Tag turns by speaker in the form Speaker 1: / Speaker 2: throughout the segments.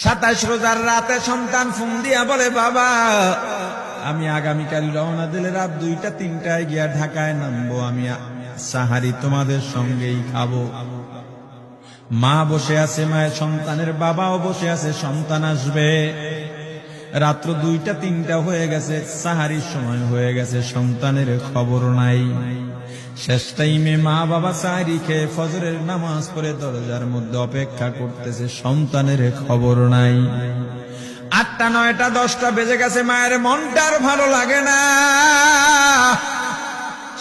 Speaker 1: 27 রোজার রাতে সন্তান ফোন দিয়া বলে, বাবা আমি আগামীকাল রওনা দিলে রাত 2টা-3টায় গিয়া ঢাকায় নামবো, আমি সাহারি তোমাদের সঙ্গেই খাবো। মা বসে আছে, মায়ের সন্তানের বাবাও বসে আছে, সন্তান আসবে। রাত্র 2টা-3টা হয়ে গেছে, সাহারির সময় হয়ে গেছে, সন্তানের খবর নাই। শেষ টাইমে মা বাবা সাহারি খেয়ে ফজরের নামাজ পড়ে দরজার মধ্যে অপেক্ষা করতেছে, সন্তানের খবর নাই। 8টা, 9টা, 10টা বেজে গেছে, মায়ের মনটা আর ভালো লাগে না।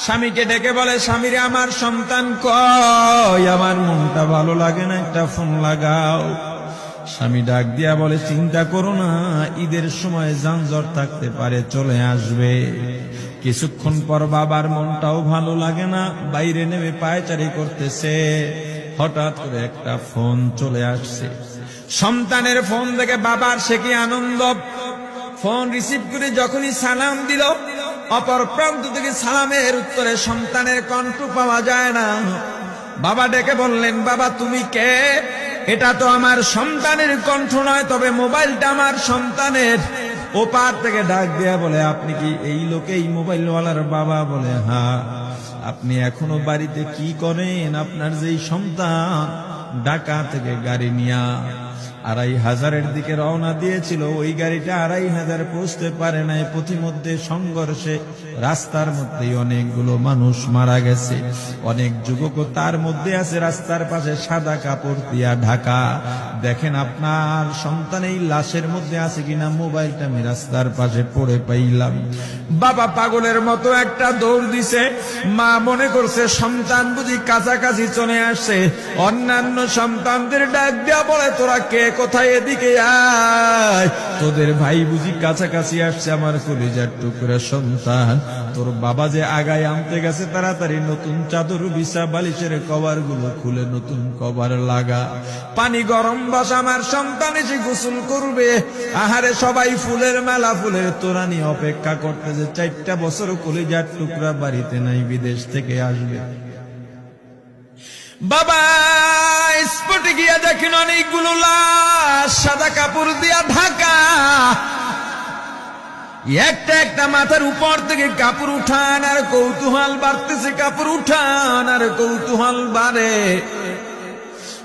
Speaker 1: স্বামীকে ডেকে বলে, স্বামীরে আমার সন্তান কই, আমার মনটা ভালো লাগে না, একটা ফোন লাগাও। স্বামী ডাক দিয়া বলে, চিন্তা করো না, ঈদের সময় যানজট থাকতে পারে, চলে আসবে। কিছুক্ষণ পর বাবার মনটাও ভালো লাগে না, বাইরে নেমে পায়চারি করতেছে। হঠাৎ করে একটা ফোন চলে আসছে। সন্তানের ফোন দেখে বাবার সে কি আনন্দ। ফোন রিসিভ করে যখনই সালাম দিল, অপর প্রান্ত থেকে সালামের উত্তরে সন্তানের কণ্ঠ পাওয়া যায় না। বাবা ডেকে বললেন, বাবা তুমি কে? এটা তো আমার সন্তানের কণ্ঠ নয়, তবে মোবাইলটা আমার সন্তানের। ওপার থেকে ডাক দেয়া বলে, আপনি কি এই লোকে, এই মোবাইলওয়ালার বাবা? বলে, হ্যাঁ। আপনি এখনো বাড়িতে কি করেন? আপনার যেই সন্তান ঢাকা থেকে গাড়ি নিয়া 2500-এর দিকে রওনা দিয়েছিল, ওই গাড়িটা 2500 পৌঁছতে পারে নাই। পথিমধ্যে সংঘর্ষে রাস্তার মধ্যেই অনেকগুলো মানুষ মারা গেছে, অনেক যুবকও তার মধ্যে আছে। রাস্তার পাশে সাদা কাপড় দিয়া ঢাকা। দেখেন আপনার সন্তান এই লাশের মধ্যে আছে কিনা। মোবাইলটা আমি রাস্তার পাশে পড়ে পাইলাম। বাবা পাগলের মতো একটা দৌড় দিছে। মা মনে করছে সন্তান বুঝি কাছাকাছি চলে আসছে। অন্যান্য সন্তানদের ডাক দেয়া বলে, তোরা কে, কোথায়, এদিকে আয়, তোদের ভাই বুঝি কাছাকাছি আসছে। আমার কলিজার টুকরা সন্তান, তোর বাবা যে আগায় আনতে গেছে, তাড়াতাড়ি নতুন চাদর বিছা, বালিশের কভার গুলো খুলে নতুন কভার লাগা, পানি গরম বসা, আমার সন্তান এসে গোসল করবে। আহারে সবাই ফুলের মেলা, ফুলের তোড়া নিয়ে অপেক্ষা করতেছে। 4টা বছর কলিজার টুকরা বাড়িতে নাই, বিদেশ থেকে আসবে। বাবা স্পটে গিয়া দেখেন অনেকগুলো লাশ সাদা কাপড় দিয়া ঢাকা। একটা একটা মাথার উপর থেকে কাপড় উঠান আর কৌতূহল বাড়তেছে, কাপড় উঠান আর কৌতূহল বাড়ে।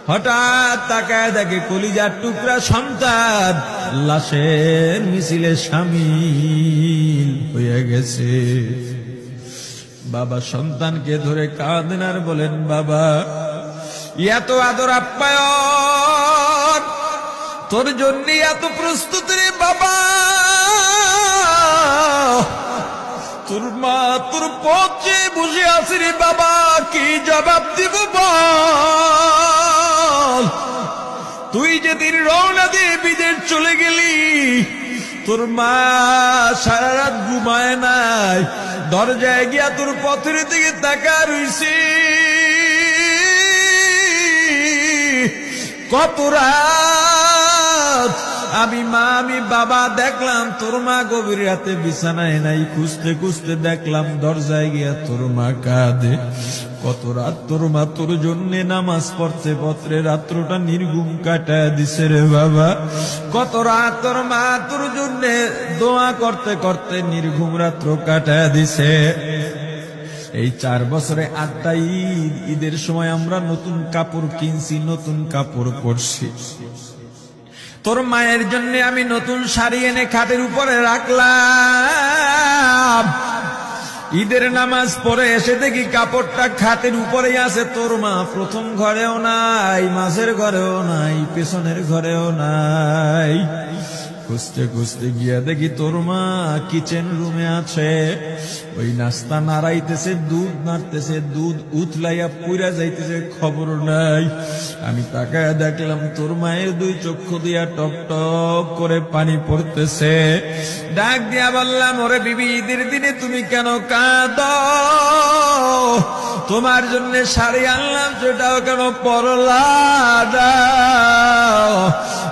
Speaker 1: হঠাৎ তাকায় দেখে কলিজার টুকরা সন্তান লাশের মিছিলে শামিল হয়ে গেছে। বাবা সন্তানকে ধরে কাঁদেন আর বলেন, বাবা এত আদর আপ্যায়ন তোর জন্য, এত প্রস্তুতি রে বাবা। তোর মা তোর পথে বসে আছে রে বাবা, কি জবাব দিব বল? তুই যেদিন রওনা দিয়ে বিদেশ চলে গেলি, তোর মা সারা রাত ঘুমায় নাই, দরজায় গিয়া তোর পথের দিকে তাকা রইছি। কত রাত আমি মা, আমি বাবা দেখলাম তোর মা গভীর রাতে বিছানায় নাই। খুঁজতে খুঁজতে দেখলাম দরজায় গিয়া তোর মা কাঁদে। কত রাত তোর মা তোর জন্য নামাজ পড়তে পড়তে রাত্রটা নির্ঘুম কাটায় দিছে রে বাবা। কত রাত তোর মা তোর জন্য দোয়া করতে করতে নির্ঘুম রাত্র কাটায় দিছে। এই 4 বছরে 8টা ঈদ, ঈদের সময় আমরা নতুন কাপড় কিনছি, নতুন কাপড় পরছি। তোর মায়ের জন্য আমি নতুন শাড়ি এনে খাটের উপরে রাখলাম। ঈদের নামাজ পড়ে এসে দেখি কাপড়টা খাটের উপরেই আছে। তোর মা প্রথম ঘরেও নাই, মাঝের ঘরেও নাই, পেছনের ঘরেও নাই। খুঁজতে খুঁজতে গিয়া দেখি তোর মা কিচেন রুমে আছে। ওই নাস্তা নাড়াইতেছে, দুধ নাড়তেছে, দুধ উতলাইয়া পুইরা যাইতেছে, খবর নাই। আমি তাকায় দেখলাম তোর মায়ের 2 চক্ষু দিয়া টপ টপ করে পানি পড়তেছে। ডাক দিয়া বললাম, ওরে বিবি, ঈদের দিনে তুমি কেন কাঁদো? তোমার জন্য শাড়ি আনলাম, সেটাও কেন পরলা না?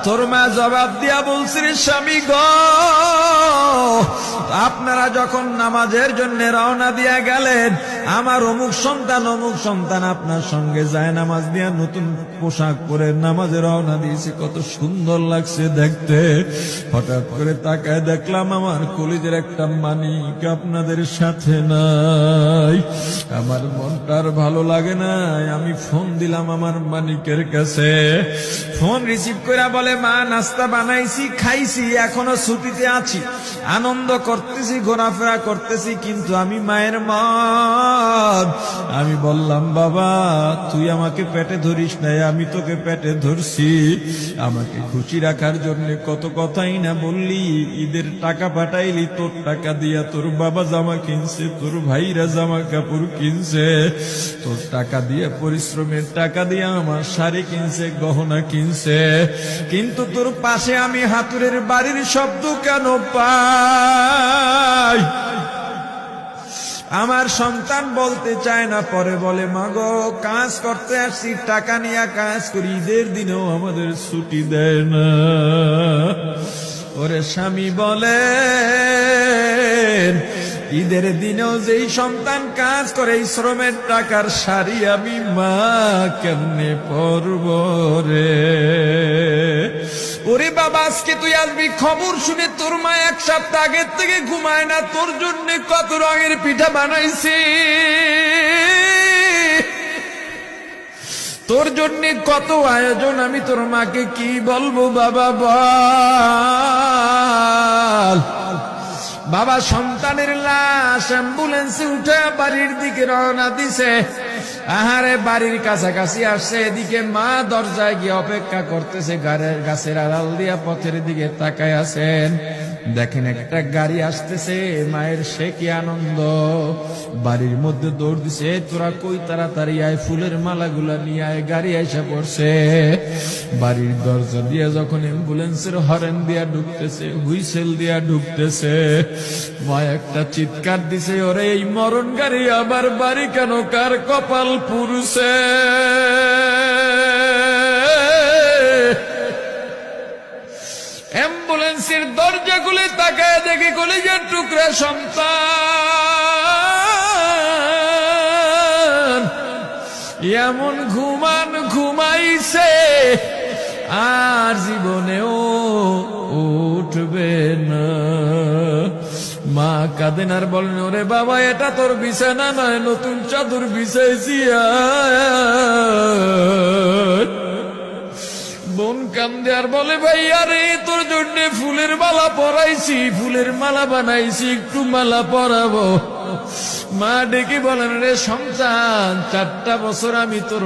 Speaker 1: তোর মা জবাব দিয়া বলছি, স্বামী গো, আপনারা যখন নামাজের জন্য রওনা দিয়া গেলেন, আমার অমুক সন্তান আপনার সঙ্গে যায় নামাজ দিয়া নতুন পোশাক পরে নামাজে রওনা দিয়েছে, কত সুন্দর লাগছে দেখতে। হঠাৎ করে তাকায় দেখলাম আমার কলিজের একটা মানিক আপনাদের সাথে নাই। আমার মনটার ভালো লাগে নাই। আমি ফোন দিলাম আমার মানিকের কাছে। ফোন রিসিভ করে বলে, মা নাস্তা বানাইছি, খাইছি, এখনো ছুটিতে আছি, আনন্দ করতেছি, ঘোরাফেরা করতেছি, কিন্তু আমি মায়ের মন। আমি বললাম, বাবা তুই আমাকে পেটে ধরিস নাই, আমি তোকে পেটে ধরছি। আমাকে খুশি রাখার জন্য কত কথাই না বললি। ঈদের টাকা পাঠাইলি, তোর টাকা দিয়া তোর বাবা জামা কিনছে, তোর ভাইরা জামা কাপড় কিনছে, তোর টাকা দিয়ে পরিশ্রমের টাকা দিয়ে আমার শাড়ি কিনছে, গহনা কিনছে, কিন্তু তোর পাশে আমি হাতুড়ের বাড়ির শব্দ কেন পাই? আমার সন্তান বলতে চায় না, পরে বলে, মাগো কাজ করতে আসছি, টাকা নিয়ে কাজ করি, ঈদের দিনেও আমাদের ছুটি দেয় না। ওরে স্বামী বলে, ঈদের দিনেও যেই সন্তান কাজ করে, এই শ্রমের টাকার শাড়ি আমি মা কেমনে পরব রে? ওরে বাবা, আজকে তুই আসবি, খবর শুনে তোর মা এক সপ্তাহ আগের থেকে ঘুমায় না, তোর জন্য কত রঙের পিঠা বানাইছি, তোর জন্য কত আয়োজন, আমি তোর মাকে কি বলবো বাবা বল। বাবা সন্তানের লাশ অ্যাম্বুলেন্সে উঠে বাড়ির দিকে রওনা দিছে। আহারে বাড়ির কাছাকাছি আসছে, এদিকে মা দরজায় গিয়ে অপেক্ষা করতেছে, গাছের আড়াল দিয়া পথের দিকে তাকায় আছেন। দেখেন একটা গাড়ি আসতেছে, মায়ের সে কি আনন্দ, বাড়ির মধ্যে দৌড় দিছে, তোরা কই তাড়াতাড়ি আয়, ফুলের মালাগুলা নিয়ে আয়। গাড়ি এসে পড়ছে, বাড়ির দরজা দিয়ে যখন অ্যাম্বুলেন্সের হরেন দিয়া ঢুকতেছে, হুইসেল দিয়া ঢুকতেছে, মা একটা চিৎকার দিছে, ওরে এই মরণ গাড়ি আবার বাড়ি কেন, কার কপাল পুরুষে? অ্যাম্বুলেন্সের দরজা খুলে তাকায় দেখে কলিজার টুকরা সন্তান এমন ঘুমাইছে, আর জীবনেও উঠবে না। মা কাঁদেন আর বলেন, ওরে বাবা এটা তোর বিছানা নয়, নতুন চাদর বিছাইছি। বোন কান্দে আর বলে, ভাই আরে তোর জন্য ফুলের মালা পরাইছি, ফুলের মালা বানাইছি, একটু মালা পরাবো। মা ডেকে বলেন, রে সন্তান 4টা বছর আমি তোর